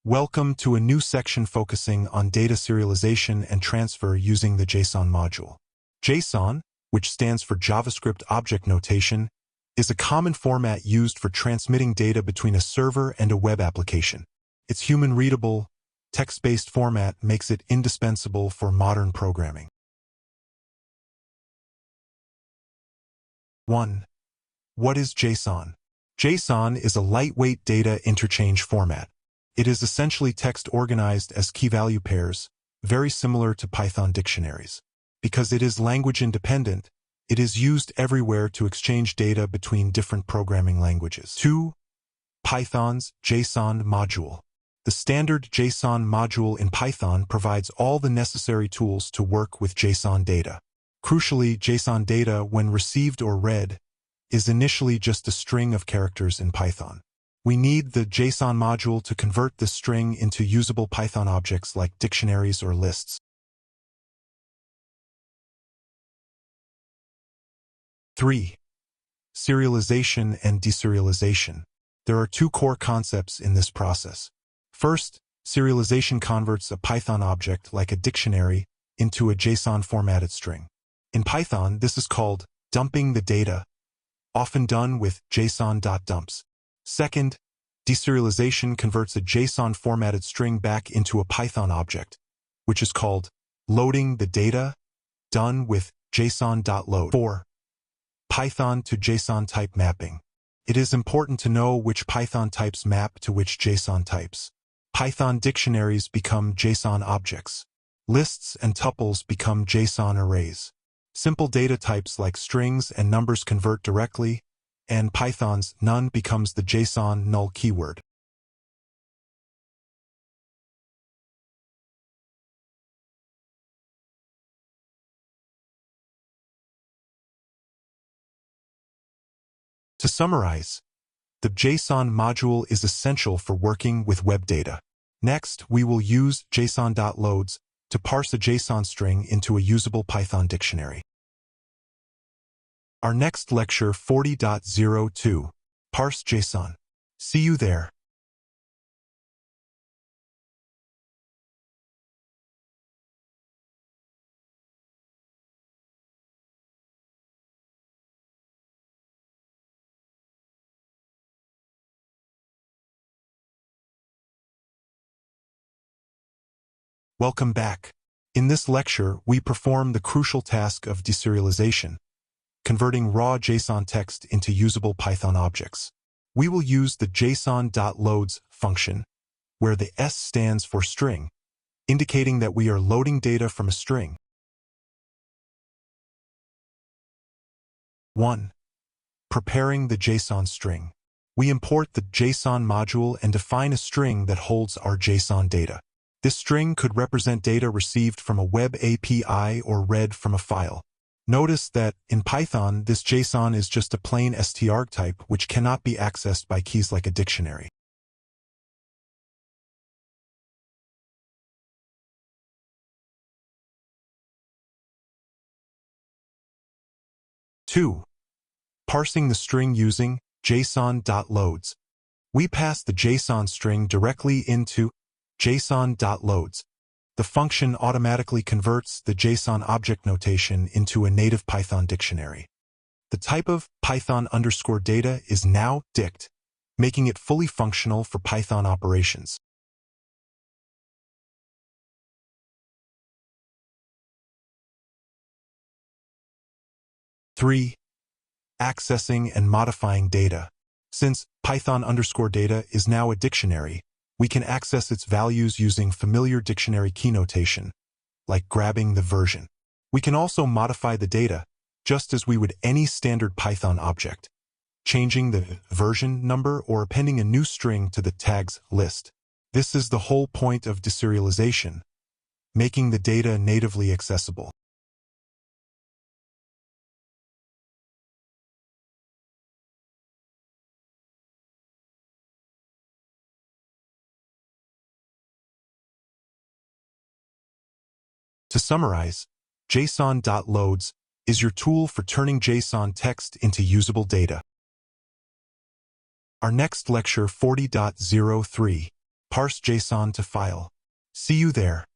Welcome to a new section focusing on data serialization and transfer using the JSON module. JSON, which stands for JavaScript Object Notation, is a common format used for transmitting data between a server and a web application. Its human-readable, text-based format makes it indispensable for modern programming. 1. What is JSON? JSON is a lightweight data interchange format. It is essentially text organized as key-value pairs, very similar to Python dictionaries. Because it is language-independent, it is used everywhere to exchange data between different programming languages. 2. Python's JSON module. The standard JSON module in Python provides all the necessary tools to work with JSON data. Crucially, JSON data, when received or read, is initially just a string of characters in Python. We need the JSON module to convert this string into usable Python objects like dictionaries or lists. 3. Serialization and deserialization. There are two core concepts in this process. First, serialization converts a Python object like a dictionary into a JSON formatted string. In Python, this is called dumping the data, often done with json.dumps. Second, deserialization converts a JSON formatted string back into a Python object, which is called loading the data, done with json.load. 4. Python to JSON type mapping. It is important to know which Python types map to which JSON types. Python dictionaries become JSON objects. Lists and tuples become JSON arrays. Simple data types like strings and numbers convert directly, and Python's none becomes the JSON null keyword. To summarize, the JSON module is essential for working with web data. Next, we will use json.loads to parse a JSON string into a usable Python dictionary. Our next lecture 40.02, Parse JSON. See you there. Welcome back. In this lecture, we perform the crucial task of deserialization, converting raw JSON text into usable Python objects. We will use the json.loads function, where the S stands for string, indicating that we are loading data from a string. 1. Preparing the JSON string. We import the JSON module and define a string that holds our JSON data. This string could represent data received from a web API or read from a file. Notice that, in Python, this JSON is just a plain str type which cannot be accessed by keys like a dictionary. Two. Parsing the string using json.loads. We pass the JSON string directly into json.loads. The function automatically converts the JSON object notation into a native Python dictionary. The type of Python_data is now dict, making it fully functional for Python operations. 3. Accessing and modifying data. Since Python_data is now a dictionary, we can access its values using familiar dictionary key notation, like grabbing the version. We can also modify the data, just as we would any standard Python object, changing the version number or appending a new string to the tags list. This is the whole point of deserialization, making the data natively accessible. To summarize, json.loads is your tool for turning JSON text into usable data. Our next lecture 40.03, Parse JSON to file. See you there.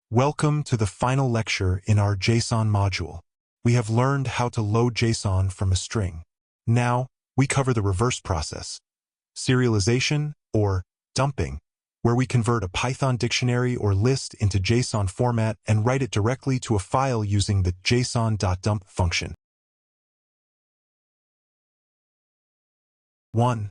Welcome to the final lecture in our JSON module. We have learned how to load JSON from a string. Now, we cover the reverse process, serialization or dumping, where we convert a Python dictionary or list into JSON format and write it directly to a file using the json.dump function. 1.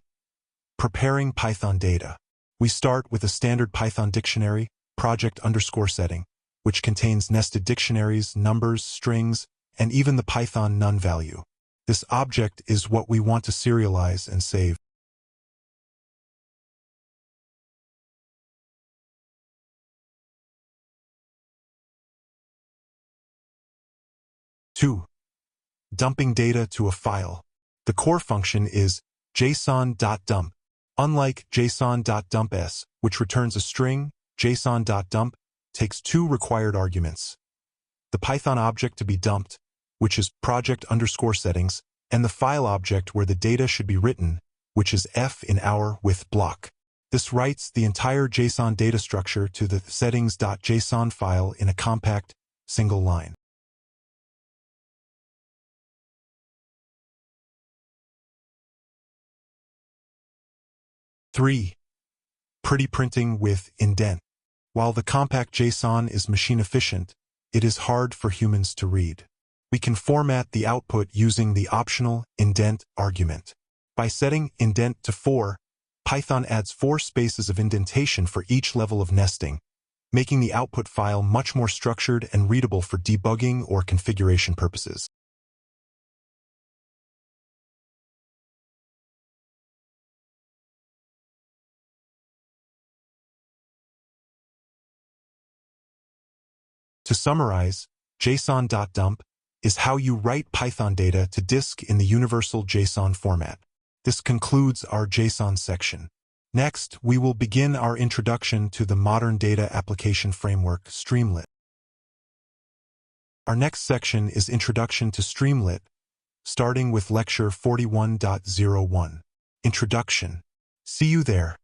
Preparing Python data. We start with a standard Python dictionary, project_setting, which contains nested dictionaries, numbers, strings, and even the Python none value. This object is what we want to serialize and save. 2. Dumping data to a file. The core function is json.dump. Unlike json.dumps, which returns a string, json.dump takes two required arguments: the Python object to be dumped, which is project_settings, and the file object where the data should be written, which is f in our with block. This writes the entire JSON data structure to the settings.json file in a compact, single line. 3. Pretty printing with indent. While the compact JSON is machine efficient, it is hard for humans to read. We can format the output using the optional indent argument. By setting indent to 4, Python adds 4 spaces of indentation for each level of nesting, making the output file much more structured and readable for debugging or configuration purposes. To summarize, json.dump is how you write Python data to disk in the universal JSON format. This concludes our JSON section. Next, we will begin our introduction to the modern data application framework, Streamlit. Our next section is Introduction to Streamlit, starting with Lecture 41.01. Introduction. See you there.